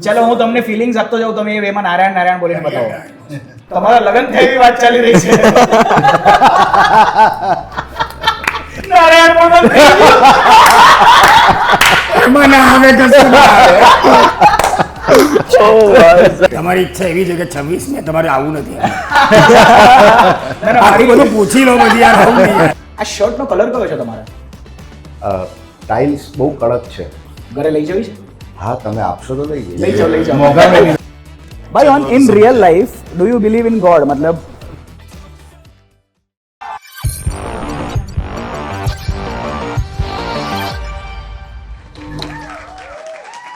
ચલો હું તમને ફિલિંગ્સ આપતો જાઉં, તમે એ વેમાં નારાયણ નારાયણ બોલીને બતાવો. તમારા લગ્ન થઈ એવી વાત ચાલી રહી છે. નારાયણ બોલો. એમાં ના આવે કશું ના આવે. તમારી ઈચ્છા એવી છે કે 26 ને તમારે આવું નથી. આટલું બધું પૂછી લો પછી યાર, આવું નહીં યાર. આ શર્ટનો કલર કયો છે તમારે? ટાઇલ્સ બહુ કડક છે. ઘરે લઈ જવી છે? હા, તમે આપશો તો લઈ લઈ જાઓ, લઈ જાઓ. મોંઘા નહીં. ભાઈ on in real life do you believe in God? મતલબ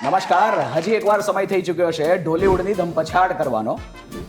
નમસ્કાર, હજી એકવાર સમય થઈ ચૂક્યો છે ઢોલીવુડની ધમપછાડ કરવાનો.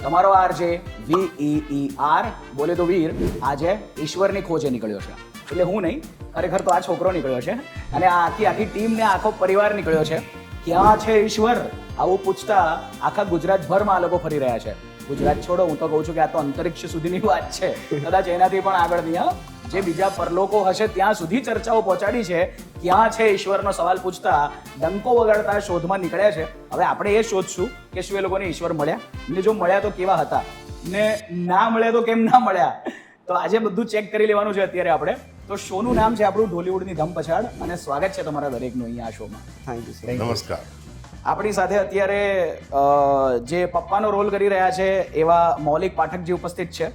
તમારો આરજે VEER બોલે તો વીર આજે ઈશ્વરની ખોજે નીકળ્યો છે. એટલે હું નહીં, ખરેખર તો આ છોકરો નીકળ્યો છે અને આ આખી ટીમ ને આખો પરિવાર નીકળ્યો છે. ક્યાં છે ઈશ્વર આવું પૂછતા આખા ગુજરાતભરમાં આ લોકો ફરી રહ્યા છે. ગુજરાત છોડો, હું તો કહું છું કે આ તો અંતરિક્ષ સુધીની વાત છે, કદાચ એનાથી પણ આગળની. જે બીજા પરલોકો હશે ત્યાં સુધી ચર્ચાઓ પહોંચાડી છે. ક્યાં છે ઈશ્વરનો સવાલ પૂછતા ડંકો વગાડતા શોધમાં નીકળ્યા છે. હવે આપણે એ શોધશું કે શું એ લોકોને ઈશ્વર મળ્યા, ને જો મળ્યા તો કેવા હતા, ને ના મળ્યા તો કેમ ના મળ્યા. તો આજે બધું ચેક કરી લેવાનું છે અત્યારે આપણે. તો શોનું નામ છે આપણું ઢોલીવુડની ધમપછાડ અને સ્વાગત છે તમારા દરેકનું અહીંયા આ શોમાં. Thank you. નમસ્કાર. આપણી સાથે અત્યારે જે પપ્પાનો રોલ કરી રહ્યા છે એવા મૌલિક પાઠકજી ઉપસ્થિત છે.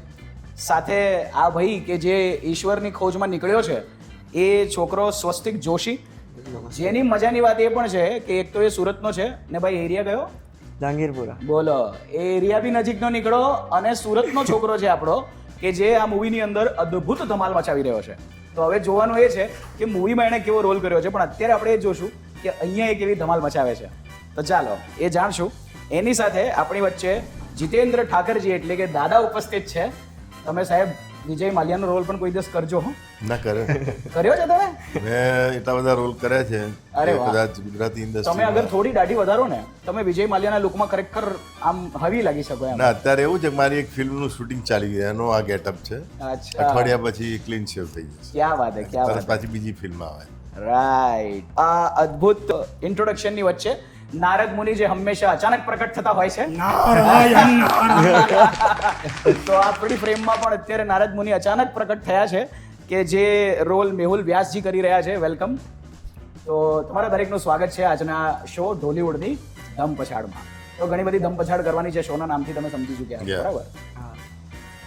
સાથે આ ભાઈ કે જે ઈશ્વરની ખોજમાં નીકળ્યો છે એ છોકરો સ્વસ્તિક જોશી, જેની મજાની વાત એ પણ છે કે એક તો એ સુરતનો છે ને ભાઈ એરિયા કયો? જહાંગીરપુરા. બોલો, એ એરિયા બી નજીકનો નીકળો અને સુરતનો છોકરો છે આપણો કે જે આ મૂવીની અંદર અદ્ભુત ધમાલ મચાવી રહ્યો છે. તો હવે જોવાનું એ છે કે મૂવીમાં એણે કેવો રોલ કર્યો છે, પણ અત્યારે આપણે એ જોશું કે અહીંયા એક એવી ધમાલ મચાવે છે. તો ચાલો એ જાણશું. એની સાથે આપણી વચ્ચે જીતેન્દ્ર ઠાકરજી એટલે કે દાદા ઉપસ્થિત છે. તમે સાહેબ વિજય માલ્યાનો રોલ પણ કોઈ દિવસ કરજો? ના કરે. કર્યો છે તમે? મેં એટલા બધા રોલ કર્યા છે. અરે વાહ. કદાચ ગુજરાતી તમે ઇન્ડસ્ટ્રી અગર થોડી દાઢી વધારો ને, તમે વિજય માલ્યાના લુકમાં ખરેખર આમ હવી લાગી શકો એમ. ના, અત્યારે એવું છે કે મારી એક ફિલ્મનું શૂટિંગ ચાલી ગયું, એનો આ ગેટઅપ છે. અચ્છા, અઠવાડિયા પછી ક્લીન શેવ થઈ જશે. ક્યાં વાત હે, ક્યાં તરત વાત. પાછી બીજી ફિલ્મ આવે. રાઈટ. આ અદ્ભુત ઇન્ટ્રોડક્શનની વચ્ચે નારદ મુનિ જે હંમેશા અચાનક પ્રકટ થતા હોય છે, નારાયણ નારાયણ. તો આપણી ફ્રેમમાં પણ અત્યારે નારદ મુનિ અચાનક પ્રકટ થયા છે કે જે રોલ મેહુલ વ્યાસજી કરી રહ્યા છે. વેલકમ. તો તમારા દરેકનું સ્વાગત છે આજના શો ઢોલીવુડની ધમપછાડમાં. તો ઘણી બધી ધમપછાડ કરવાની છે, શોના નામથી તમે સમજી ચૂક્યા છો, Yeah. બરાબર?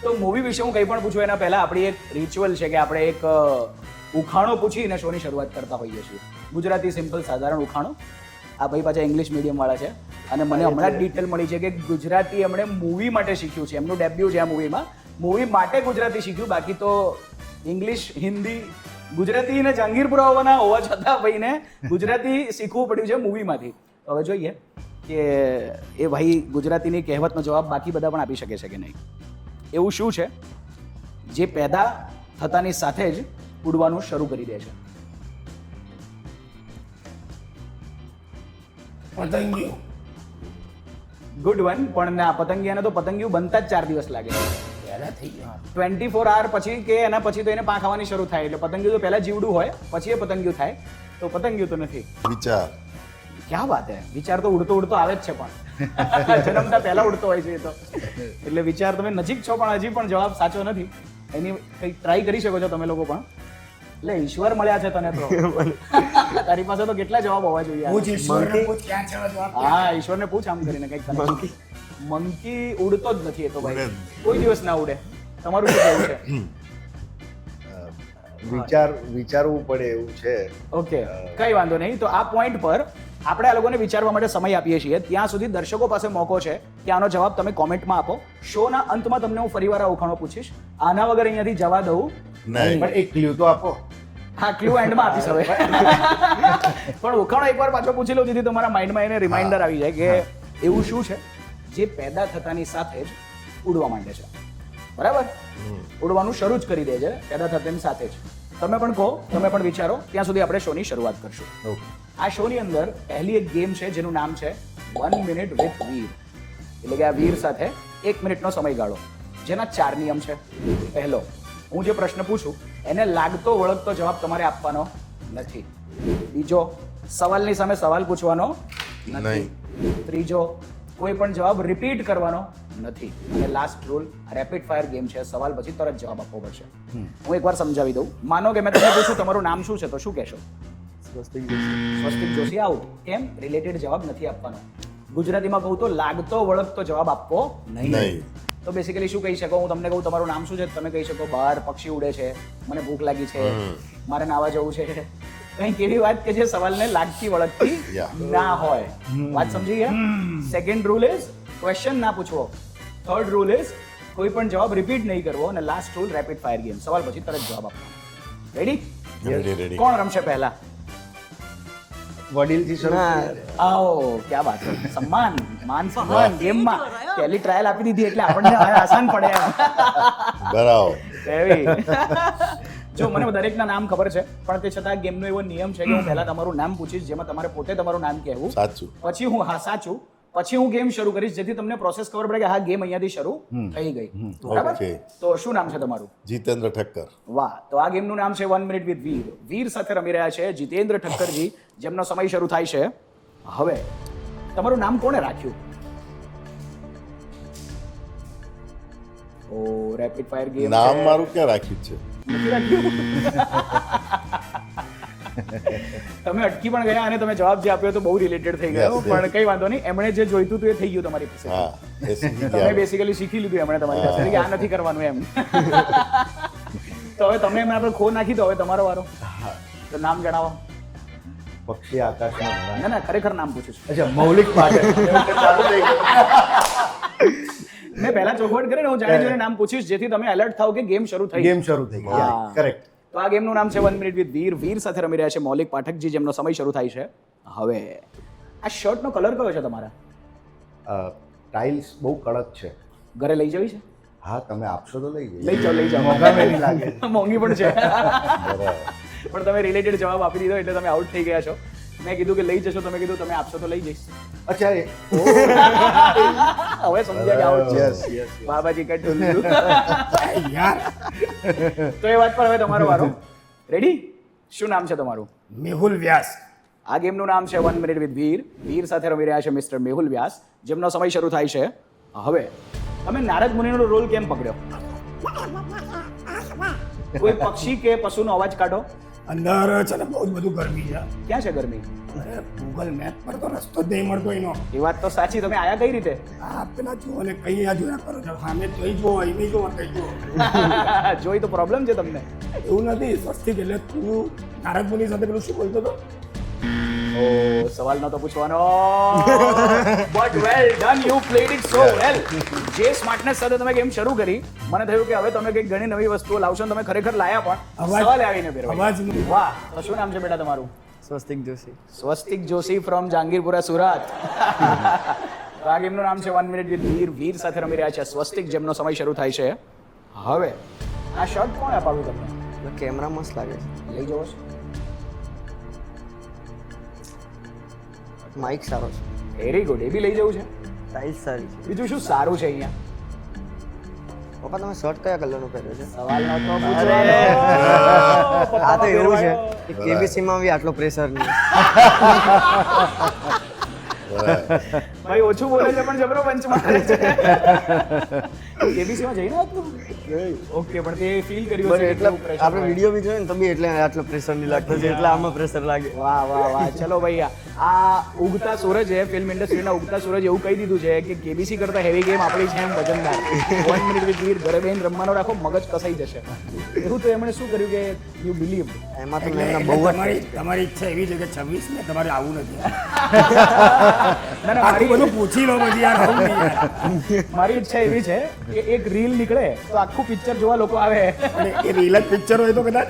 તો મૂવી વિશે હું કંઈ પણ પૂછું એના પહેલા આપણી એક રિચ્યુઅલ છે કે આપણે એક ઉખાણો પૂછીને શોની શરૂઆત કરતા હોઈએ છીએ. ગુજરાતી સિમ્પલ સાધારણ ઉખાણો. આ ભાઈ પાછા ઇંગ્લિશ મીડિયમ વાળા છે અને મને હમણાં જ ડિટેલ મળી છે કે ગુજરાતી એમણે મૂવી માટે શીખ્યું છે. એમનું ડેબ્યુ છે આ મૂવીમાં. મૂવી માટે ગુજરાતી શીખ્યું, બાકી તો ઇંગ્લિશ, હિન્દી, ગુજરાતી ને જહાંગીરપુરા હોવાના હોવા છતાં ભાઈને ગુજરાતી શીખવું પડ્યું છે મૂવીમાંથી. હવે જોઈએ કે એ ભાઈ ગુજરાતીની કહેવતનો જવાબ બાકી બધા પણ આપી શકે છે કે નહીં. એવું શું છે જે પેદા થતાની સાથે જ ઉડવાનું શરૂ કરી દે છે? પતંગિયું. Good one. પણ ના, પતંગિયાને તો પતંગિયું બનતા જ 4 દિવસ લાગે. પહેલા થઈ ગયો. 24 hour પછી કે એના પછી તો એને પાંખ આવવાની શરૂ થાય. એટલે પતંગિયું તો પહેલા જીવડું હોય પછી એ પતંગિયું થાય. તો પતંગિયું તો નથી. વિચાર. ક્યાં વાત હે. વિચાર તો ઉડતો ઉડતો આવે જ છે, પણ જન્મતા પહેલા ઉડતો હોય છે એ તો. એટલે વિચાર તમે નજીક છો પણ હજી પણ જવાબ સાચો નથી. એની કંઈક ટ્રાય કરી શકો છો તમે લોકો પણ. એટલે ઈશ્વર મળ્યા છે તને તો. તારી પાસે તો કેટલા જવાબ હોવા જોઈએ. પૂછ ઈશ્વરને પૂછ, ક્યાં છે જવાબ? હા, ઈશ્વરને પૂછ આમ કરીને કંઈક તને. મંકી ઉડતો જ નથી એ તો ભાઈ, કોઈ દિવસ ના ઉડે. તમારું શું કહેવું છે? વિચારવું પડે એવું છે. ઓકે, કઈ વાંધો નહીં. તો આ પોઈન્ટ પર આપણે આ લોકોને વિચારવા માટે સમય આપીએ છીએ. ત્યાં સુધી દર્શકો પાસે મોકો છે કે આનો જવાબ તમે કોમેન્ટમાં આપો. શોના અંતમાં તમને હું ફરીવાર આ ઉખાણો પૂછીશ. આના વગર અહીંયાથી જવા દઉં નહીં. પણ એક ક્લ્યુ તો આપો. હા, ક્લુ એન્ડમાં આપીશ હવે. પણ ઉખાણો એકવાર પાછો પૂછી લઉં જેથી તમારા માઇન્ડમાં એને રિમાઇન્ડર આવી જાય કે એવું શું છે જે પેદા થતાની સાથે જ ઉડવા માંડે છે. બરાબર? ઉડવાનું શરૂ જ કરી દે છે પેદા થતાની સાથે જ. તમે પણ કહો, તમે પણ વિચારો. ત્યાં સુધી આપણે શોની શરૂઆત કરશું. આ શોની અંદર પહેલી એક ગેમ છે જેનું નામ છે 1 મિનિટ વિથ વીર. એટલે કે આ વીર સાથે 1 મિનિટનો સમયગાળો, જેના 4 નિયમ છે. પહેલો, હું જે પ્રશ્ન પૂછું એને લાગતો વળગતો જવાબ તમારે આપવાનો નથી. બીજો, સવાલની સામે સવાલ પૂછવાનો નહીં. ત્રીજો, કોઈ પણ જવાબ રિપીટ કરવાનો નથી. અને last rule, rapid fire game છે, સવાલ પછી તરત જવાબ આપવો પડશે. હું એકવાર સમજાવી દઉં. માનો કે મેં તમને પૂછ્યું તમારું નામ શું છે, તો શું કહેશો? સ્વસ્તિક જોશી. આઉટ. કેમ? રિલેટેડ જવાબ નથી આપવાનો. ગુજરાતીમાં કહું તો લાગતો વળગતો જવાબ આપવો નહીં. નહીં. તો બેસિકલી શું કહી શકો? હું તમને કહું તમારું નામ શું છે, તમે કહી શકો બહાર પક્ષી ઉડે છે, મને ભૂખ લાગી છે, મારે નાવા જવું છે. કંઈક એવી વાત કે જે સવાલને લાગતી વળગતી Yeah. ના હોય. વાત સમજી ગયા? સેકન્ડ રૂલ ઇઝ ક્વેશ્ચન ના પૂછવો. થર્ડ રૂલ ઇઝ કોઈ પણ જવાબ રિપીટ નહીં કરવો. અને last rule rapid fire game, સવાલ પછી તરત જવાબ આપવાનો. રેડી? રેડી. કોણ રમશે પહેલા? વડીલથી શરૂ કરીએ. આવો, ક્યાં વાત છે. સન્માન, માન સન્માન ગેમમાં પહેલી ટ્રાયલ આપી દીધી એટલે આપણને હવે આસાન પડે એમ. બરાબર. એવી. જો મને દરેકના નામ ખબર છે, પણ તે છતાં ગેમનો એવો નિયમ છે કે હું પહેલા તમારું નામ પૂછીશ, જેમાં તમારે પોતે તમારું નામ કહેવું. સાચું. પછી હું હા સાચું, પછી હું ગેમ શરૂ કરીશ, જેથી તમને પ્રોસેસ ખબર પડે કે હા ગેમ અહીંયાથી શરૂ થઈ ગઈ. બરાબર? Okay. તો શું નામ છે તમારું? જીતેન્દ્ર ઠક્કર. વાહ. તો આ ગેમનું નામ છે 1 મિનિટ વિથ વીર. વીર સાથે રમી રહ્યા છે જીતેન્દ્ર ઠક્કરજી, જેમનો સમય શરૂ થાય છે હવે. તમારું નામ કોણે રાખ્યું? ઓ, રેપિડ ફાયર ગેમ. નામ મારું ક્યાં રાખ્યું છે? નથી રાખ્યું. તમે અટકી પણ ગયા અને તમે જવાબ જે આપ્યો તો બહુ રિલેટેડ થઈ ગયો. Yes, yes. પણ કઈ વાંધો નહીં, એમણે જે જોઈતું હતું એ થઈ ગયું તમારી પાસે. હા, એ શીખી તમે ગયા. બેસિકલી શીખી લીધું એમણે તમારી પાસે કે આ નથી કરવાનું એમ. તો હવે તમે એમના પર ખો નાખી દો. હવે તમારો વારો. તો નામ જણાવો. પક્ષી આકાશમાં ભરાય. ના ના, ખરેખર નામ પૂછું છું. અચ્છા, મૌલિક પાઠક. ચાલુ થઈ ગયું. મેં પહેલા ચોખવટ કરીને હું જાણી જોઈને નામ પૂછીશ, જેથી તમે એલર્ટ થાવ કે ગેમ શરૂ થઈ. ગેમ શરૂ થઈ ગઈ. હા. કરેક્ટ. તો આ ગેમનું નામ છે 1 મિનિટ વિથ વીર. વીર સાથે રમી રહ્યા છે મૌલિક પાઠકજી, જેમનો સમય શરૂ થાય છે હવે. આ શર્ટનો કલર કયો છે તમારા? ટાઇલ્સ બહુ કડક છે. ઘરે લઈ જવી છે? હા, તમે આપશો તો લઈ જઈએ. લઈ જાઓ, લઈ જાઓ. મોંઘામેલી લાગે. મોંઘી પણ છે. બરાબર. પણ તમે રિલેટેડ જવાબ આપી દીધો એટલે તમે આઉટ થઈ ગયા છો. મેં કીધું કે લઈ જશો, તમે કીધું તમે આપશો તો લઈ જઈશ. અચ્છા, હવે સમજ્યા કે આઉટ છે. Yes yes. બાબાજી કટ ટુલ્લુ. યાર તો એ વાત પર હવે તમારો વારો. રેડી? શું નામ છે તમારું? મેહુલ વ્યાસ. આ ગેમનું નામ છે 1 મિનિટ વિથ વીર. વીર સાથે રમી રહ્યા છે મિસ્ટર મેહુલ વ્યાસ, જેમનો સમય શરૂ થાય છે હવે. તમે નારદ મુનિનો રોલ કેમ પકડ્યો? કોઈ પક્ષી કે પશુનો અવાજ કાઢો. અંદર છે ને બહુ જ બધું ગરમી છે. ક્યાં છે ગરમી? અરે ગૂગલ મેપ પર તો રસ્તો જ નહીં મળતો એનો. એ વાત તો સાચી. તમે આયા કઈ રીતે? આ પેલા જુઓ ને કઈ આ જોયા કરો છો, સામે જોઈ જુઓ, અહીં નહીં જુઓ, કઈ જુઓ. જોઈ તો પ્રોબ્લેમ છે તમને. એવું નથી. સ્વસ્તિક એટલે તું નારદ મુનિ સાથે પેલું શું બોલતો હતો? ઓ, સવાલ નતો પૂછવાનો. But well done, you played it so well. જે સ્માર્ટનેસ સાથે તમે ગેમ શરૂ કરી, મને થયું કે હવે તમે કંઈક ઘણી નવી વસ્તુઓ લાવશો. તમે ખરેખર લાયા પણ. અવાજ- સવાલ આવીને ફેરવાઈ. અવાજનું. વાહ. તો શું નામ છે બેટા તમારું? સ્વસ્તિક જોશી. સ્વસ્તિક જોશી ફ્રોમ જહાંગીરપુરા, સુરત. તો આ ગેમનું નામ છે 1 મિનિટ વિથ વીર. વીર સાથે રમી રહ્યા છે સ્વસ્તિક, જેમનો સમય શરૂ થાય છે હવે. આ શર્ટ કોણે અપાવ્યું તમને? કેમેરા મસ્ત લાગે છે. લઈ જવો છે? માઇક સારો છે. Very good. એ બી લઈ જવું છે? ટાઇલ્સ સારી છે. બીજું શું સારું છે અહીંયા? પપ્પા તમે શર્ટ કયા કલરનો પહેર્યો છે? સવાલ નતો આ પૂછવાનો. તો એવું છે કે કેબીસી માં બી આટલો પ્રેશર નહીં. ભાઈ ઓછું બોલે છે પણ જબરો પંચ મારે છે. કેબીસી માં જઈને હતું? ઓકે, પણ તે ફીલ કર્યું બસ હશે કે એટલે કેવું pressure આપણે હોય. વિડીયો બી જોઈએ ને તો બી એટલે આટલો પ્રેશર નહીં લાગતો છે, એટલે આમાં પ્રેશર લાગે. વાહ વાહ વાહ. ચલો ભાઈ, આ ઉગતા સૂરજે ફિલ્મ ઇન્ડસ્ટ્રીના ઉગતા સૂરજ એવું કહી દીધું છે કે કેબીસી કરતા હેવી ગેમ આપણી છે એમ વજનદાર. 1 મિનિટ વિથ વીર ઘરે બેન રમવાનો રાખો, મગજ કસાઈ જશે. એવું તો એમણે શું કર્યું કે યુ બિલીવ. એમાં તો એટલે મેં બહુ જ તમારી ઈચ્છા એવી છે કે 26 ને તમારે આવું નથી. ના ના, આખું મારી બધું પૂછી લો પછી યાર, આવું નહીં યાર. મારી ઈચ્છા એવી છે કે એક રીલ નીકળે તો આખું પિક્ચર જોવા લોકો આવે. અને એ રીલ જ પિક્ચર હોય તો કદાચ.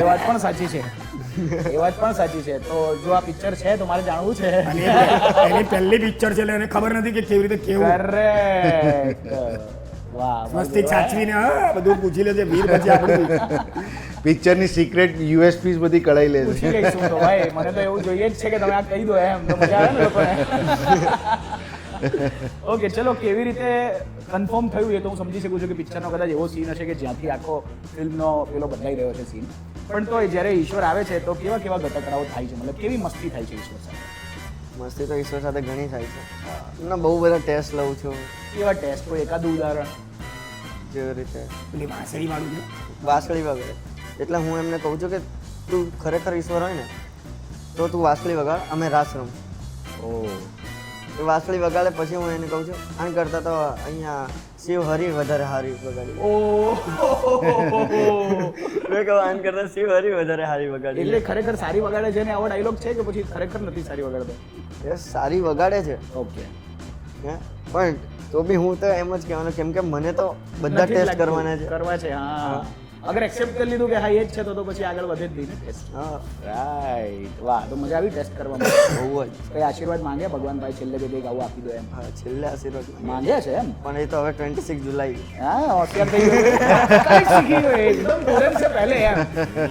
એ વાત પણ સાચી છે. એ વાત પણ સાચી છે. તો જો આ પિક્ચર છે તો મારે જાણવું છે. અને એની પહેલી પિક્ચર છે એટલે એને ખબર નથી કે કેવી રીતે કેવું. કરેક્ટ. વાહ. મસ્તી સાચવીને હા બધું પૂછી લેજે વીર, પછી આપણે પિક્ચરની સિક્રેટ યુએસપીસ બધી કઢાઈ લે પૂછી છે. લઈશું તો ભાઈ. મને તો એવું જોઈએ જ છે કે તમે આ કહી દો એમ તો મજા આવે ને લોકોને. ઓકે, ચલો કેવી રીતે કન્ફર્મ થયું એ તો હું સમજી શકું છું કે પિક્ચરનો કદાચ એવો સીન હશે કે જ્યાંથી આખો ફિલ્મનો પેલો બદલાઈ રહ્યો છે સીન. પણ તો જ્યારે ઈશ્વર આવે છે તો કેવા કેવા ઘટકડાઓ થાય છે, મતલબ કેવી મસ્તી થાય છે ઈશ્વર સાથે? મસ્તી તો ઈશ્વર સાથે ઘણી થાય છે એમના બહુ બધા ટેસ્ટ લઉં છું એવા ટેસ્ટ કોઈ એકાદું ઉદાહરણ જેવી રીતે પેલી વાંસળી વાળું છે વાંસળી વગાડે એટલે હું એમને કહું છું કે તું ખરેખર ઈશ્વર હોય ને તો તું વાંસળી વગાડ અમે રાસ રમ એ વાંસળી વગાડે પછી હું એને કહું છું આમ કરતાં તો અહીંયા શિવ હરી વધારે હારી વગાડી મેં કહું આમ કરતાં શિવ હરી વધારે હારી વગાડી એટલે ખરેખર સારી વગાડે છે ને આવો ડાયલોગ છે કે પછી ખરેખર નથી સારી વગાડતો એ સારી વગાડે છે ઓકે હે પણ તો બી હું તો એમ જ કહેવાનું કેમ કે મને તો બધા ટેસ્ટ કરવાના છે કરવા છે હા અગર એક્સેપ્ટ કરી લીધું કે હા એ જ છે તો પછી આગળ વધે જ નહીં ને ટેસ્ટ હા રાઈટ વાહ તો મજા આવી ટેસ્ટ કરવામાં બહુ જ કઈ આશીર્વાદ માંગ્યા ભગવાનભાઈ છેલ્લે કે કંઈક આવું આપી દો એમ હા છેલ્લે આશીર્વાદ માંગ્યા છે એમ પણ એ તો હવે 26 જુલાઈ હા હોશિયાર થઈ ગયો કઈ શીખી ગયો એકદમ तुरंत से पहले એમ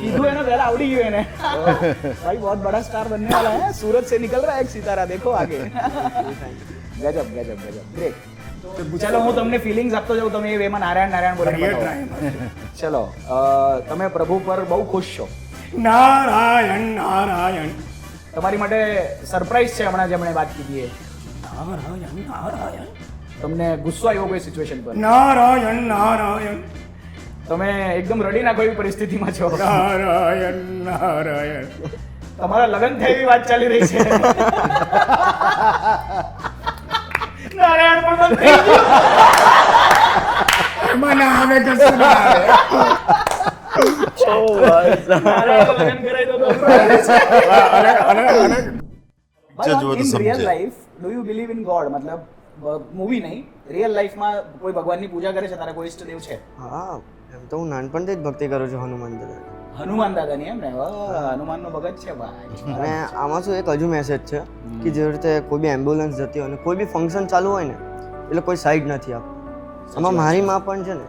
કીધું એને પહેલા આવડી ગયું એને ભાઈ बहुत बड़ा स्टार बनने वाला है सूरत से निकल रहा है एक सितारा देखो आगे गजब गजब गजब ग्रेट ચાલો હું તમને ફિલિંગ્સ આપતો જાઉં તમે એ વેમાં નારાયણ નારાયણ બોલીને કરીએ બતાવો. try. ચલો તમે પ્રભુ પર બહુ ખુશ છો નારાયણ નારાયણ તમારી માટે સરપ્રાઈઝ છે હમણાં જેમણે વાત કીધી એ નારાયણ નારાયણ તમને ગુસ્સો આવ્યો કોઈ સિચ્યુએશન પર નારાયણ નારાયણ તમે એકદમ રડી નાખો એવી પરિસ્થિતિમાં છો નારાયણ નારાયણ તમારા લગ્ન થાય એવી વાત ચાલી રહી છે નારાયણ પણ બંધ થઈ ગયું. એમાં ના આવે કશું ના આવે નારાયણ લગ્ન કરાવી દો તો. પિક્ચર જુઓ તો in real સમજે. life, do you believe in God? મતલબ મૂવી નહીં રિયલ લાઈફમાં કોઈ ભગવાનની પૂજા કરે છે તારા કોઈ ઈષ્ટદેવ છે હા એમ તો હું નાનપણથી જ ભક્તિ કરું છું હનુમાન દાદા હનુમાન દાદાની એમ ને હનુમાનનો ભગત છે ભાઈ અને આમાં શું એક હજુ મેસેજ છે કે જેવી રીતે કોઈ બી એમ્બ્યુલન્સ જતી હોય ને કોઈ બી ફંક્શન ચાલુ હોય ને એટલે કોઈ સાઈડ નથી આપતું આમાં મારી માં પણ છે ને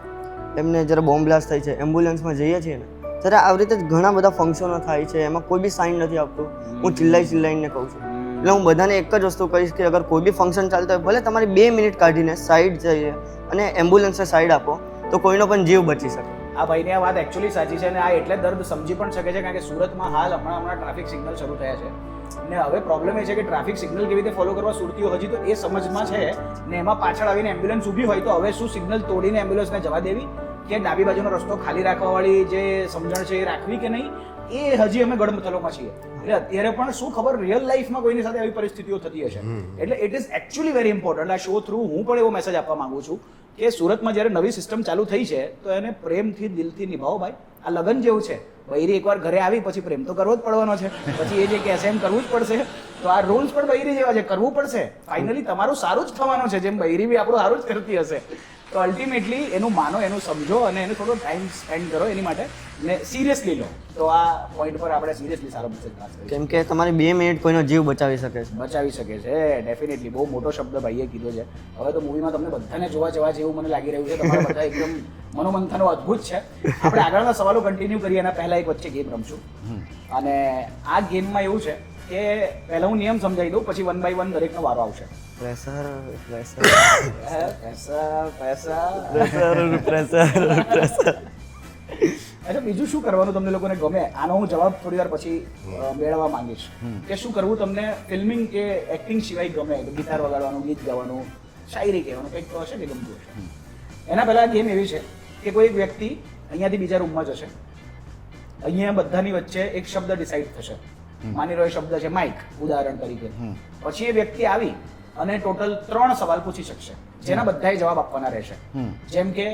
એમને જ્યારે બોમ્બ બ્લાસ્ટ થાય છે એમ્બ્યુલન્સમાં જઈએ છીએ ને ત્યારે આવી રીતે જ ઘણા બધા ફંક્શનો થાય છે એમાં કોઈ બી સાઈન નથી આપતું હું ચિલ્લાઈને કહું છું એટલે હું બધાને એક જ વસ્તુ કહીશ કે અગર કોઈ બી ફંક્શન ચાલતું હોય ભલે તમારી 2 મિનિટ કાઢીને સાઈડ જઈએ અને એમ્બ્યુલન્સને સાઈડ આપો તો કોઈનો પણ જીવ બચી શકે આ ભાઈની આ વાત એકચ્યુઅલી સાચી છે અને આ એટલે દર્દ સમજી પણ શકે છે કારણ કે સુરતમાં હાલ હમણાં ટ્રાફિક સિગ્નલ શરૂ થયા છે ને હવે પ્રોબ્લેમ એ છે કે ટ્રાફિક સિગ્નલ કેવી રીતે ફોલો કરવા સુરતીઓ હજી તો એ સમજમાં છે ને એમાં પાછળ આવીને એમ્બ્યુલન્સ ઊભી હોય તો હવે શું સિગ્નલ તોડીને એમ્બ્યુલન્સને જવા દેવી કે ડાબી બાજુનો રસ્તો ખાલી રાખવાવાળી જે સમજણ છે એ રાખવી કે નહીં એ હજી અમે ગડમથલોમાં છીએ એટલે અત્યારે પણ શું ખબર રિયલ લાઈફમાં કોઈની સાથે આવી પરિસ્થિતિઓ થતી હશે એટલે it is actually very important આ શો થ્રુ હું પણ એવો મેસેજ આપવા માંગુ છું કે સુરતમાં જ્યારે નવી સિસ્ટમ ચાલુ થઈ છે તો એને પ્રેમથી દિલથી નિભાવો ભાઈ આ લગ્ન જેવું છે બૈરી એકવાર ઘરે આવી પછી પ્રેમ તો કરવો જ પડવાનો છે પછી એ જે કહેશે એમ કરવું જ પડશે તો આ રૂલ્સ પણ બૈરી જેવા છે કરવું પડશે ફાઇનલી તમારું સારું જ થવાનું છે જેમ બૈરી બી આપણું સારું જ કરતી હશે તો અલ્ટિમેટલી એનું માનો એનું સમજો અને એને થોડો ટાઈમ સ્પેન્ડ કરો એની માટે ને સિરિયસલી લો તો આ પોઈન્ટ પર આપણે સિરિયસલી સારો મેસેજ પાસ કરીએ કેમ કે તમારી 2 મિનિટ કોઈનો જીવ બચાવી શકે છે બચાવી શકે છે ડેફિનેટલી બહુ મોટો શબ્દ ભાઈએ કીધો છે હવે તો મૂવીમાં તમને બધાને જોવા જવા જેવું મને લાગી રહ્યું છે તમારા બધા એકદમ મનોમંથનો અદ્ભુત છે આપણે આગળના સવાલો કન્ટિન્યુ કરીએ એના પહેલા એક વચ્ચે ગેમ રમશું અને આ ગેમમાં એવું છે કે પહેલા હું નિયમ સમજાવી દઉં પછી 1 by 1 દરેકનો વારો આવશે પ્રેશર અચ્છા બીજું શું કરવાનું તમને લોકોને ગમે આનો હું જવાબ થોડી વાર પછી મેળવવા માંગીશ કે શું કરવું તમને ફિલ્મિંગ કે એક્ટિંગ સિવાય ગમે ગિટાર વગાડવાનું ગીત ગાવાનું શાયરી કહેવાનું કંઈક તો હશે કે ગમતું હશે એના પહેલા ગેમ એવી છે કે કોઈ એક વ્યક્તિ અહીંયાથી બીજા રૂમમાં જશે અહીંયા બધાની વચ્ચે એક શબ્દ ડિસાઈડ થશે માની લો એ શબ્દ છે માઇક ઉદાહરણ તરીકે પછી એ વ્યક્તિ આવી અને ટોટલ 3 સવાલ પૂછી શકશે જેના બધાએ જવાબ આપવાના રહેશે જેમ કે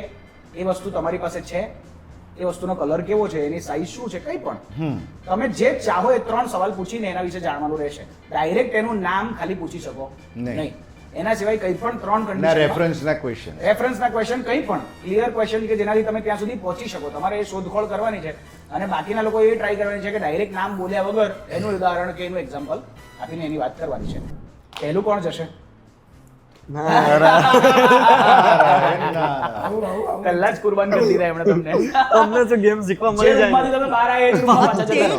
એ વસ્તુ તમારી પાસે છે એ વસ્તુનો કલર કેવો છે એની સાઈઝ શું છે કંઈ પણ તમે જે ચાહો એ 3 સવાલ પૂછીને એના વિશે જાણવાનું રહેશે ડાયરેક્ટ એનું નામ ખાલી પૂછી શકો નહીં એના સિવાય કંઈ પણ 3 કન્ડિશન રેફરન્સના ક્વેશ્ચન કંઈ પણ ક્લિયર ક્વેશ્ચન કે જેનાથી તમે ત્યાં સુધી પહોંચી શકો તમારે એ શોધખોળ કરવાની છે અને બાકીના લોકો એ ટ્રાય કરવાની છે કે ડાયરેક્ટ નામ બોલ્યા વગર એનું ઉદાહરણ કે એનું એક્ઝામ્પલ આપીને એની વાત કરવાની છે પહેલું કોણ જશે પહેલા જ કુરબાન કરી દીધા એમણે તમને તમને તો ગેમ શીખવા જે મળી જાય રૂમમાંથી તમે બહાર આવ્યા એ જ રૂમમાં પાછા જતા રહો.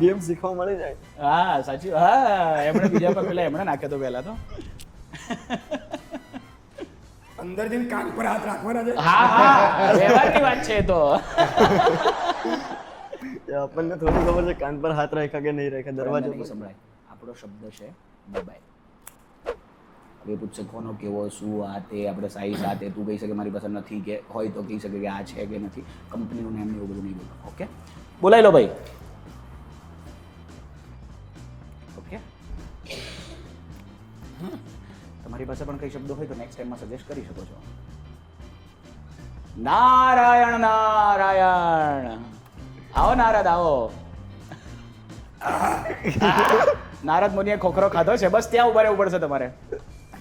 ગેમ શીખવા મળી જાય હા સાચી હા એમણે બીજા પર પેલા એમણે નાખ્યો તો પહેલા તો અંદર જઈને કાન પર હાથ રાખવાના છે હા વ્યવહારની વાત છે એ તો એ આપણને થોડી ખબર છે કાન પર હાથ રાખ્યા કે નહીં રાખ્યા દરવાજો નહીં સંભળાય. આપણો શબ્દ છે મોબાઈલ. હવે પૂછશે કોનો કેવો શું આ તે આપણે સાઈઝ આ તે તું કહી શકે મારી પાસે નથી કે હોય તો કહી શકે કે આ છે કે નથી. કંપનીનું નામ ને એવું બધું નહીં બોલવું. ઓકે બોલાવી લો ભાઈ. ઓકે તમારી પાસે પણ કઈ શબ્દો હોય તો નેક્સ્ટ ટાઈમમાં સજેસ્ટ કરી શકો છો. નારાયણ નારાયણ. આવો નારદ આવો. નારદ મુનિએ ખોખરો ખાધો છે, બસ ત્યાં ઉભા રહેવું પડશે તમારે.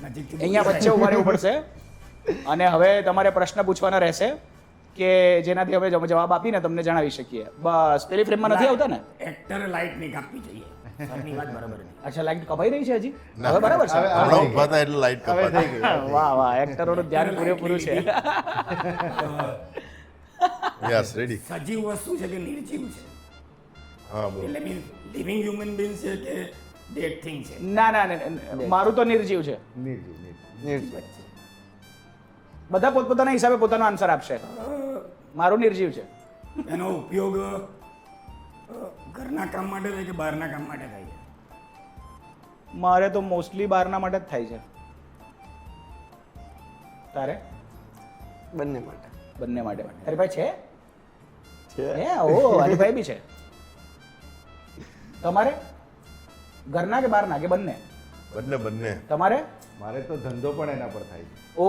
નજીકથી અહીંયા વચ્ચે ઉભા રહેવું પડશે અને હવે તમારે પ્રશ્ન પૂછવાના રહેશે કે જેનાથી હવે જવાબ આપીને તમને જણાવી શકીએ. બસ પેલી ફ્રેમમાં નથી આવતા ને? એક્ટરે લાઇટ નહીં કાપવી જોઈએ. સરની વાત બરાબર નહીં. અચ્છા લાઈટ કપાઈ રહી છે હજી? હવે બરાબર છે. હમણાં ઊભા હતા એટલે લાઈટ કપાઈ. વાહ વાહ, એક્ટરોનું ધ્યાન પૂરેપૂરું છે. Yes ready. સજીવ વસ્તુ છે કે નિર્જીવ છે? હા બોલો. એટલે મીન્સ લિવિંગ હ્યુમન બીંગ છે કે ડેડ થિંગ છે? ના ના ના, મારું તો નિર્જીવ છે. બધા પોતપોતાના હિસાબે પોતાનો આન્સર આપશે. મારું નિર્જીવ છે. એનો ઉપયોગ ઘરના કામ માટે થાય કે બહારના કામ માટે થાય છે? મારે તો મોસ્ટલી બહારના માટે જ થાય છે. તારે? બંને માટે બંને માટે. તારી પાસે છે? છે હે ઓ આની પાસે બી છે. તમારે ઘરના કે બહારના કે બંને? બંને બંને. તમારે? મારે તો ધંધો પણ એના પર થાય છે. ઓ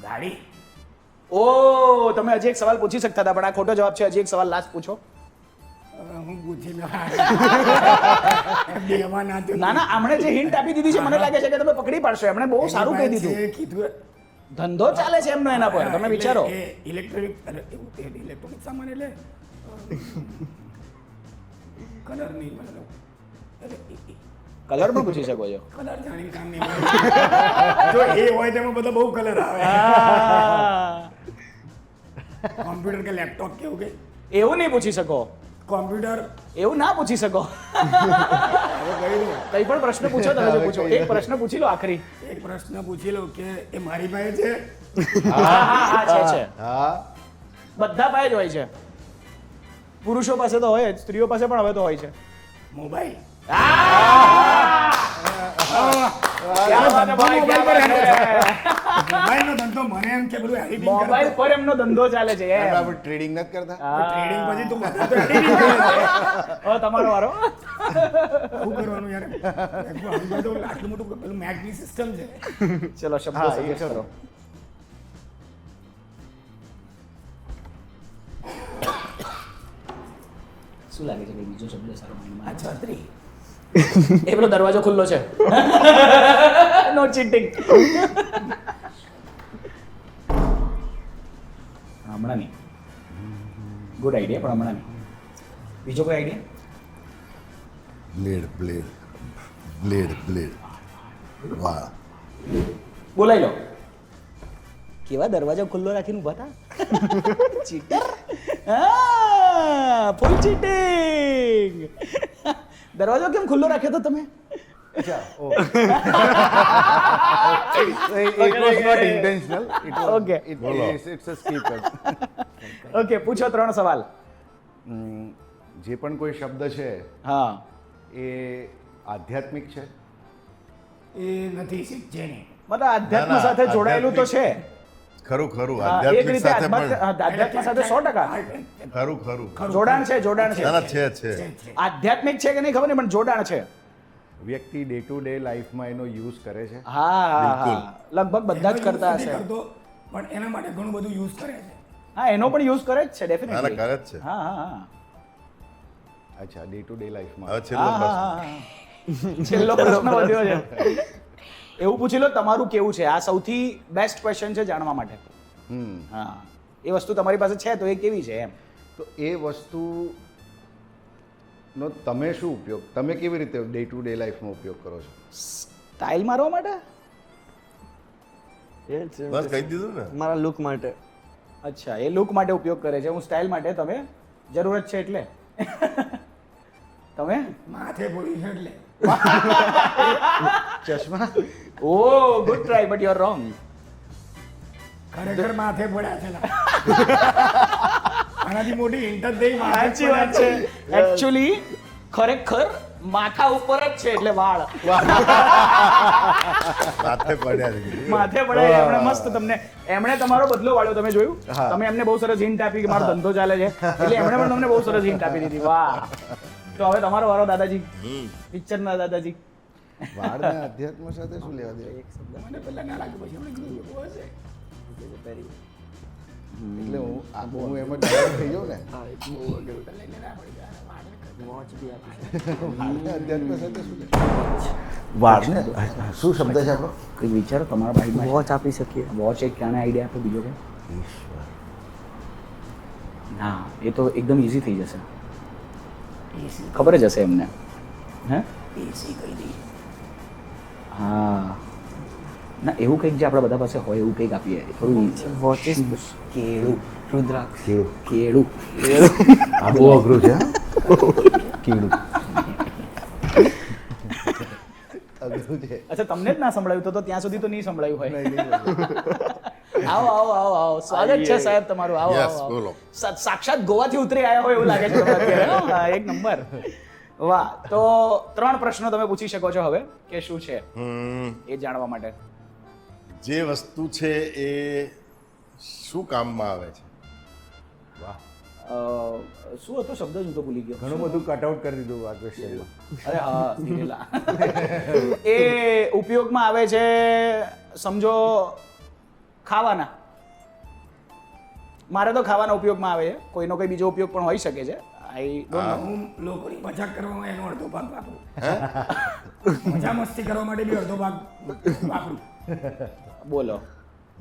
ગાડી? ઓ તમે હજી એક સવાલ પૂછી શકતા હતા પણ આ ખોટો જવાબ છે. હજી એક સવાલ લાસ્ટ પૂછો. હું પૂછી દેવાના તો ના ના, આમણે જે હિન્ટ આપી દીધી છે મને લાગે છે કે તમે પકડી પાડશો. એમણે બહુ સારું કહી દીધું. કીધું ધંધો ચાલે છે એમનો એના પર. તમે વિચારો. ઇલેક્ટ્રોનિક સામાન એટલે કલર નહીં મતલબ કલર પણ પૂછી શકો છો. કલર જાણીને કામ નહીં મળે. જો એ હોય તો એમાં બધા બહુ કલર આવે. કોમ્પ્યુટર કે લેપટોપ કેવું કે એવું નહીં પૂછી શકો. કોમ્પ્યુટર એવું ના પૂછી શકો. કઈ પણ પ્રશ્ન પૂછો તમે. જો પૂછો એક પ્રશ્ન પૂછી લો આખરી. એક પ્રશ્ન પૂછી લઉં કે એ મારી પાસે છે? હા હા હા છે છે. હા બધા પાસે જ હોય છે. પુરુષો પાસે તો હોય જ, સ્ત્રીઓ પાસે પણ હવે તો હોય છે. મોબાઈલ? મોબાઈલનો ધંધો મને એમ કે બધું એડિટિંગ મોબાઈલ પર એમનો ધંધો ચાલે છે એમ. આપણે ટ્રેડિંગ નથી કરતા. ટ્રેડિંગ પછી તું બધા તો editing કરે છે. હવે તમારો વારો. શું કરવાનું યાર? આટલું બધું આટલું મોટું પેલું મેગની સિસ્ટમ છે. ચલો શબ્દો સજેસ્ટ કરો. શું લાગે છે કે બીજો શબ્દ સારો મનમાં આ છત્રી? એ પેલો દરવાજો ખુલ્લો છે. નો ચીટિંગ. હમણાં નહીં. ગુડ આઈડિયા પણ હમણાં નહીં. બીજો કોઈ idea? Blade blade blade blade. વાહ. બોલાઈ લો. કેવા દરવાજો ખુલ્લો રાખીને ઉભા હતા. ચીટર. ફૂલ ચીટિંગ. દરવાજો કેમ ખુલ્લો રાખ્યો તો તમે? અચ્છા ઓ it was not intentional. It was Okay. it's a skip. Okay પૂછો 3 સવાલ. જે પણ કોઈ શબ્દ છે હા એ આધ્યાત્મિક છે? એ નથી શીખજે નહીં. મતલબ આધ્યાત્મ ના, ના, સાથે જોડાયેલું તો છે. ખરું ખરું. હા, એક આધ્યાત્મિક રીતે સાથે પણ આધ્યાત્મ સાથે 100%. ખરું ખરું. જોડાણ છે જોડાણ છે. ના ના છે છે. આધ્યાત્મિક છે કે નહીં ખબર નહીં પણ જોડાણ છે. વ્યક્તિ ડે ટુ ડે લાઈફમાં એનો યુઝ કરે છે. હા હા બિલકુલ. હા લગભગ બધા જ એનો કરતા use નથી હશે. કરતો, પણ એના માટે ઘણું બધું યુઝ કરે છે. હા એનો પણ યુઝ કરે જ છે ના ના ડેફિનેટલી. કરે જ છે. હા હા હા અચ્છા ડે ટુ ડે લાઈફમાં. હવે છેલ્લો હા, પ્રશ્ન. હા, હા. છેલ્લો પ્રશ્ન વધ્યો છે. એવું પૂછી લો તમારું કેવું છે. આ સૌથી બેસ્ટ ક્વેશ્ચન છે જાણવા માટે. હા એ વસ્તુ તમારી પાસે છે તો એ કેવી છે એમ. તો એ વસ્તુનો તમે શું ઉપયોગ, તમે કેવી રીતે ડે ટુ ડે લાઈફમાં ઉપયોગ કરો છો? સ્ટાઇલ મારવા માટે. એ જ છે. બસ કહી દીધું ને. મારા લુક માટે. અચ્છા એ લુક માટે ઉપયોગ કરે છે. હું સ્ટાઇલ માટે. તમે જરૂરત છે એટલે. તમે માથે પડી છે એટલે. ચશ્મા? Oh good try but you are wrong. ખરેખર માથે પડ્યા છે લા. આનાથી મોટી હિન્ટ જ નહીં. સાચી વાત છે. એકચ્યુઅલી ખરેખર માથા ઉપર જ છે એટલે વાળ માથે પડ્યા છે. માથે પડે એમણે મસ્ત તમને એમણે તમારો બદલો વાળ્યો તમે જોયું તમે એમને બહુ સરસ હિન્ટ આપી કે મારો ધંધો ચાલે છે એટલે એમણે પણ તમને બહુ સરસ હિન્ટ આપી દીધી વાહ તો હવે તમારો વારો દાદાજી પિક્ચરના દાદાજી વાળના અધ્યાત્મ સાથે શું લેવા દે? મને પહેલા ના લાગ્યું, પછી એમણે કીધું એવું હશે. એટલે હું એમ જ direct થઈ જાઉં ને. વાળના અધ્યાત્મ સાથે શું લે? વાળને શું શબ્દ છે આપણો? કંઈક વિચારો તમારા બાઈકમાં વોચ આપી શકીએ. વોચ એક ક્યાં આઈડિયા આપો બીજો કે ના એ તો એકદમ ઈઝી થઈ જશે ખબર જ હશે એમને હે એસી કહી દઈએ હા ના એવું કંઈક જે આપણા બધા પાસે હોય એવું કંઈક આપીએ થોડું વોચ ઇઝ કેળું રુદ્રાક્ષ. કેળું આ બહુ અઘરું છે હા? કીડું અઘરું છે. અચ્છા તમને જ ના સંભળાયું તો ત્યાં સુધી તો નહીં સંભળાયું હોય આવો આવો આવો આવો સ્વાગત છે સાહેબ તમારું આવો Yes, આવો, આવો બોલો. સાક્ષાત ગોવાથી ઉતરી આવ્યા હોય એવું લાગે છે તમને અત્યારે, હો? હા, એક નંબર વાહ તો 3 પ્રશ્નો તમે પૂછી શકો છો હવે કે શું છે એ જાણવા માટે જે વસ્તુ છે એ શું કામમાં આવે છે? અ, શું હતો શબ્દ જ હું તો ભૂલી ગયો ઘણું બધું કટઆઉટ કરી દીધું આ ક્વેશ્ચનમાં. અરે હા દિનેલા. એ ઉપયોગમાં આવે છે સમજો ખાવાના મારે તો ખાવાના ઉપયોગમાં આવે છે કોઈનો કોઈ બીજો ઉપયોગ પણ હોઈ શકે છે આઈ ડોન્ટ નો હું લોકોની મજાક કરવામાં એનો અડધો ભાગ વાપરું. મજા મસ્તી કરવા માટે બી અડધો ભાગ વાપરું. બોલો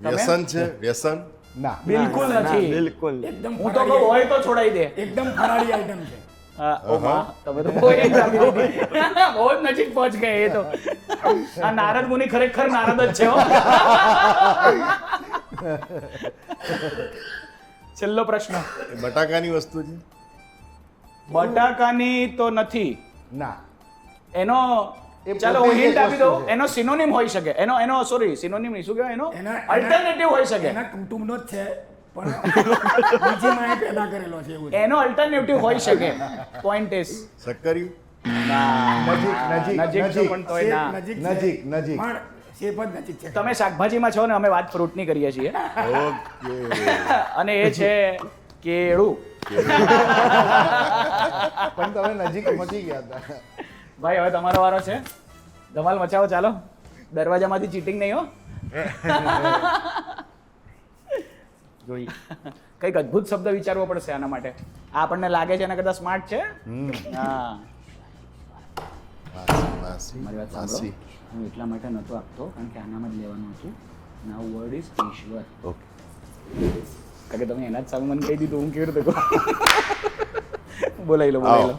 વ્યસન છે? વ્યસન? ના બિલકુલ નથી બિલકુલ. એકદમ હું તો કહું હોય તો છોડાઈ દે એકદમ ફરાળી આઈટમ છે. હા, ઓ માં, તમે તો બહુ એક આપી દીધી. બહુ જ નજીક પહોંચ ગए એ તો આ નારદ મુનિ ખરેખર નારદ જ છે હો. છેલ્લો પ્રશ્ન એ બટાકાની વસ્તુ છે? બટાકાની તો નથી ના એનો એ ચાલો પોતે હું જ હિન્ટ એક આપી વસ્તુ દઉં છે. એનો સિનોનિમ હોઈ શકે એનો સોરી સિનોનિમ નહીં શું કહેવાય એનો એના- અલ્ટરનેટિવ હોઈ શકે એના કુટુંબનો જ છે પણ બીજી માએ પેદા કરેલો છે એવું છે. એનો અલ્ટરનેટિવ હોઈ શકે પોઈન્ટ ઇઝ સક્કરિયું? નજીક નજીક નજીક છો પણ તોય શેપ ના નજીક છે, નજીક નજીક પણ શેપ જ નજીક છે. તમે શાકભાજીમાં છો ને અમે વાત ફ્રૂટની કરીએ છીએ ઓકે. અને એ છે કેળું પણ તમે નજીક પહોંચી ગયા હતા. ભાઈ હવે તમારો વારો છે ધમાલ મચાવો ચાલો દરવાજામાંથી ચીટિંગ નહીં હો જોઈ. કંઈક અદ્ભુત શબ્દ વિચારવો પડશે આના માટે આ આપણને લાગે છે એના કરતા સ્માર્ટ છે હા માસી, મારી વાત માસી. સાંભળો હું એટલા માટે નહોતો આપતો કારણ કે આનામાં જ લેવાનું હતું નાઉ વર્ડ ઇઝ ઈશ્વર ઓકે કારણ કે તમે એના જ સામે મને કહી દીધું હું કેવી રીતે કહું બોલાવી લો બોલાવી લો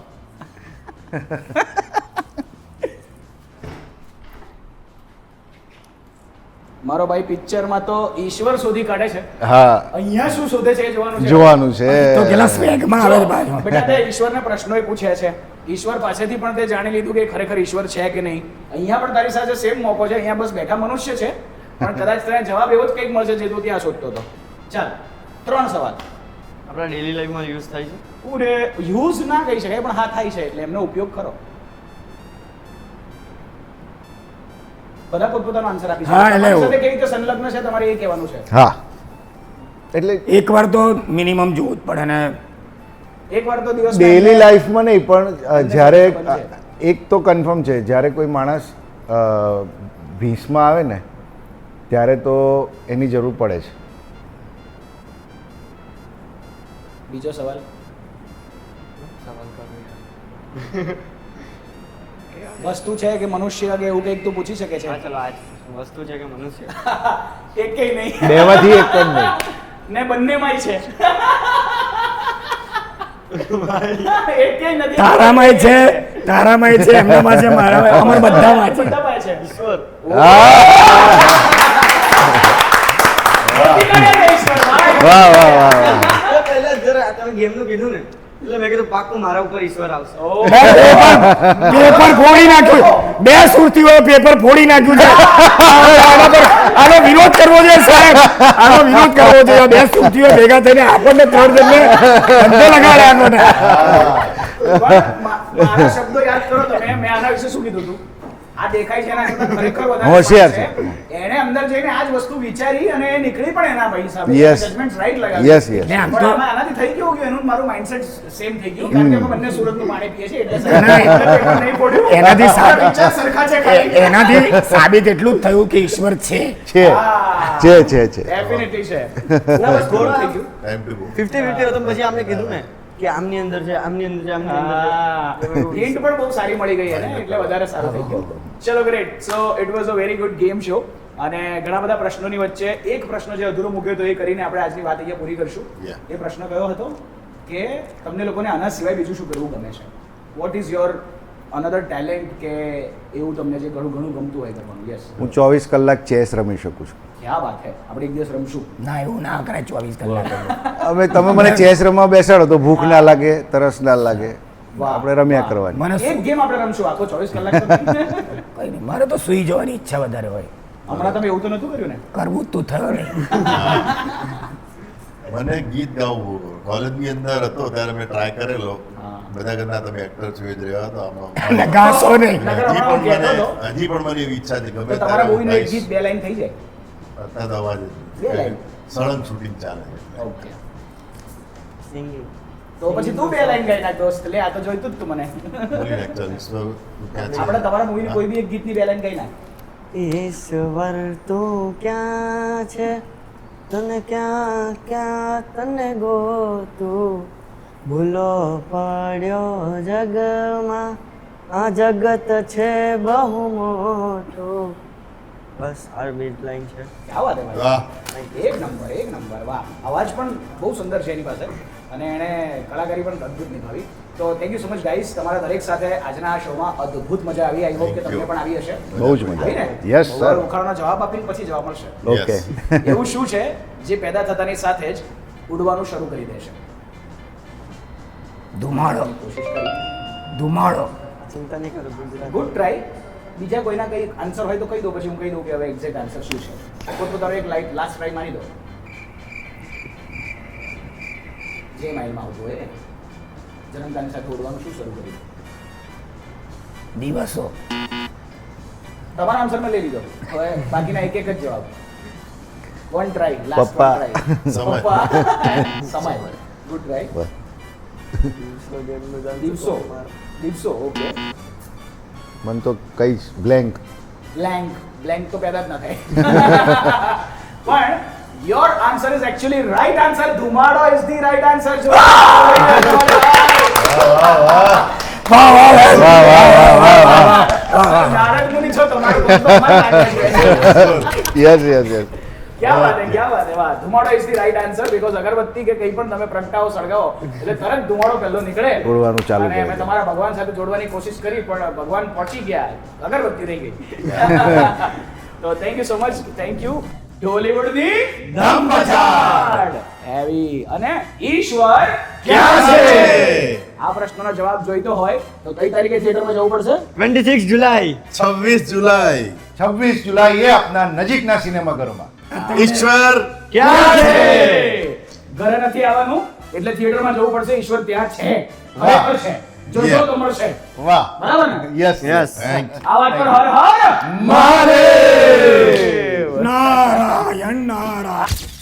મારો ભાઈ પિક્ચરમાં તો ઈશ્વર શોધી કાઢે છે હા અહીંયા શું શોધે છે એ જોવાનું છે જોવાનું છે તો પેલા સ્વેગમાં આવે છે બાજુ. બેટા તે ઈશ્વરને પ્રશ્નોય પૂછ્યા છે ઈશ્વર પાસેથી પણ તે જાણી લીધું કે ખરેખર ઈશ્વર છે કે નહીં અહીંયા પણ તારી સાથે સેમ મોકો છે અહીંયા બસ બેઠા મનુષ્ય છે પણ કદાચ તને જવાબ એવો જ કંઈક મળશે જે તું ત્યાં શોધતો હતો ચાલ 3 સવાલ આપણા ડેલી લાઈફમાં યુઝ થાય છે. પૂરે યુઝ ના કહી શકાય પણ હા થાય છે એટલે એમનો ઉપયોગ કરો બધા પોતપોતાનો આન્સર આપી હા, શકે એટલે તમારી એવું. સાથે કેવી રીતે સંલગ્ન છે તમારે એ કહેવાનું છે હા એટલે એકવાર તો મિનિમમ જોવું જ પડે ને એકવાર તો દિવસ ડેલી લાઈફમાં નહીં પણ જ્યારે બંધ એક તો કન્ફર્મ છે જ્યારે કોઈ માણસ ભીંસમાં આવે ને ત્યારે તો એની જરૂર પડે છે. બીજો સવાલ સવાલ કરો યાર. વસ્તુ છે કે મનુષ્ય કે એવું કંઈક તું પૂછી શકે છે હા ચલો આજ વસ્તુ છે કે મનુષ્ય. એકેય નહીં બેમાંથી એક જ નહીં. ને બંનેમાંય છે એકેય નથી તારામાંય છે તારામાંય છે એમનામાં છે મારા અમારા બધામાં છે. બધા પાસે છે ઈશ્વર. શોધી કાઢ્યા છે ઈશ્વર, ભાઈ. વાહ વાહ વાહ વાહ પહેલા જરા તમે ગેમનું કીધું ને એટલે મેં કીધું પાક્કું મારા ઉપર ઈશ્વર આવશે પેપર ફોડી નાખ્યું, 2 સુરતીઓએ પેપર ફોડી નાખ્યું છે. આનો વિરોધ કરવો જોઈએ સાહેબ, આનો વિરોધ કરવો જોઈએ. 2 સુરતીઓ ભેગા થઈને આપણને 3 જણને ધંધો લગાડ્યા આપણને. મારા શબ્દો યાદ કરો તમે. મેં આના વિશે શું કીધું હતું? આ દેખાય છે એના કરતાં ખરેખર વધારે હોશિયાર smart છે. એણે અંદર જઈને આ જ વસ્તુ વિચારી અને એ નીકળી પણ એના હિસાબે. Yes. Judgments right લગાવી. Yes, yes. ને આમ પણ તો આમાં આનાથી થઈ ગયું કે એનું ને મારું માઇન્ડસેટ સેમ થઈ ગયું કારણ કે અમે બંને સુરતનું પાણી પીએ છીએ એટલે પેપર નહીં ફોડ્યું. એનાથી અમારા વિચાર સરખા છે ખાલી. એનાથી સાબિત એટલું જ થયું કે ઈશ્વર છે. છે હા. છે Definitely છે. બરાબર, score થઈ ગયું. Time to go. 50-50 હતો પછી આમને કીધું ને કે આમની અંદર છે, આમની અંદર છે, આમની અંદર છે. હિન્ટ પણ બહુ સારી મળી ગઈ એને એટલે વધારે સારું થઈ ગયું. ચલો great. So it was a very good game show અને ઘણા બધા પ્રશ્નોની વચ્ચે એક પ્રશ્ન જે અધૂરો મૂક્યો હતો એ કરીને આપણે આજની વાત અહીંયા પૂરી કરશું. Yeah. એ પ્રશ્ન કયો હતો કે તમને લોકોને આના સિવાય બીજું શું કરવું ગમે છે? What is your another talent કે એવું તમને જે ઘણું ગમતું હોય કરવાનું? યસ, હું 24 કલાક ચેસ રમી શકું છું. ક્યાં વાત છે. આપણે એક દિવસ રમશું. ના એવું ના કરાય 24 કલાક. હવે તમે મને ચેસ રમવા બેસાડો તો ભૂખ ના લાગે, તરસ ના લાગે, વાહ, આપણે રમ્યા વાહ. કરવાની. મને એક ગેમ આપણે રમશું આખો 24 કલાક તો નહીં. કઈ નહીં, મારે તો સુઈ જવાની ઈચ્છા વધારે હોય. હમણાં તમે એવું તો નતું કર્યું ને? કરવું જ તો થયો નહીં. મને ગીત ગાવું કોલેજની અંદર હતો ત્યારે મેં ટ્રાય કરેલો. હા. બધા કરતા તમે એક્ટર છો એ જ રહ્યા હતા આમાં. એટલે ગાશો નહીં. હજી પણ મને એવી ઈચ્છા છે ગમે તો તમારા મૂવીનું એક ગીત 2 લાઈન થઈ જાય. અત્યારે તો અવાજ જ બે લાઈન. સળંગ શૂટિંગ ચાલે છે. ઓકે. Singing. તો પછી તું 2 લાઈન ગાઈ નાખ દોસ્ત. લે આ તો જોઈતું જ તું મને. બોલી નાખ ચાલ ઈશ્વર તું ક્યાં છે? આપણે તમારા મૂવીની કોઈ બી એક ગીતની 2 લાઈન ગાઈ નાખ. ઈશ્વર તું ક્યાં છે, તને ક્યાં તને ગોતું, ભૂલો પડ્યો જગમાં, આ જગત છે બહુ મોટું. બસ આ બીટ લાઈન છે. ક્યાં વાત હે ભાઈ. વાહ. એક નંબર વાહ. અવાજ પણ બહુ સુંદર છે એની પાસે અને એણે કલાકારી પણ અદ્ભુત નિભાવી. તો thank you so much guys. તમારા દરેક સાથે આજના આ શોમાં અદ્ભુત મજા આવી. આઈ હોપ કે Thank તમને you. પણ આવી હશે. બહુ જ મજા આવી ને? આવી. Yes, બહુ sir. ઉખાડાનો જવાબ આપીને પછી જવાબ મળશે. ઓકે. એવું શું છે જે પેદા થતાની સાથે જ ઉડવાનું શરૂ કરી દેશે? ધુમાડો. કોશિશ કરી. ધુમાડો. ચિંતા નહીં કરો ગુજરાત. Good try. બીજા કોઈના કઈ આન્સર હોય તો કહી દો પછી હું કહી દઉં કે હવે એક્ઝેક્ટ આન્સર શું છે. પોતપોતાનો એક લાસ્ટ ટ્રાય મારી દો. જે માઇલમાં આવતું હોય જન્મતાની સાથે ઉડવાનું શું શરૂ કર્યું? દિવસો. તમારા આન્સર મેં લઈ લીધો. હવે બાકીના એક જ જવાબ. One try. લાસ્ટ પપ્પા. સમય. પપ્પા. સમય. Good try. દિવસો. દિવસો. ઓકે. મને તો કઈ બ્લેન્ક. બ્લેન્ક તો પેદા જ ના થાય. પણ your answer is actually right answer. ધુમાડો ઇઝ ધી રાઈટ આન્સર. નારદ મુનિ છો તમારું તો અમારે લાગે છે. Yes yes yes. क्या बात है वाह. धुमाड़ो is the right answer because अगरबत्ती के કંઈ પણ તમે પ્રગટાવો સળગાવો એટલે તરત ધુમાડો પહેલો નીકળે. ઉડવાનું ચાલુ અને કરી મેં દે. તમારા ભગવાન સાથે જોડવાની કોશિશ કરી પણ ભગવાન પહોંચી ગયા, અગરબત્તી રહી ગઈ. તો thank you so much. Thank you. ઢોલીવુડની ધમપછાડ હેવી અને ઈશ્વર ક્યાં છે? આ પ્રશ્નનો જવાબ જોઈતો હોય તો કઈ તારીખે થિયેટરમાં જવું પડશે? 26 જુલાઈ. 26 જુલાઈ 26 જુલાઈએ આપના નજીકના સિનેમાઘરોમાં. ઈશ્વર ક્યાં છે? ઘરે નથી આવવાનું એટલે થિયેટરમાં જવું પડશે. ઈશ્વર ત્યાં છે, ખરેખર છે. જોજો Yeah. તો મળશે. વાહ. બરાબર ને? Yes yes. થેન્ક આ વાત પર હર હર નારાયણ નારાયણ.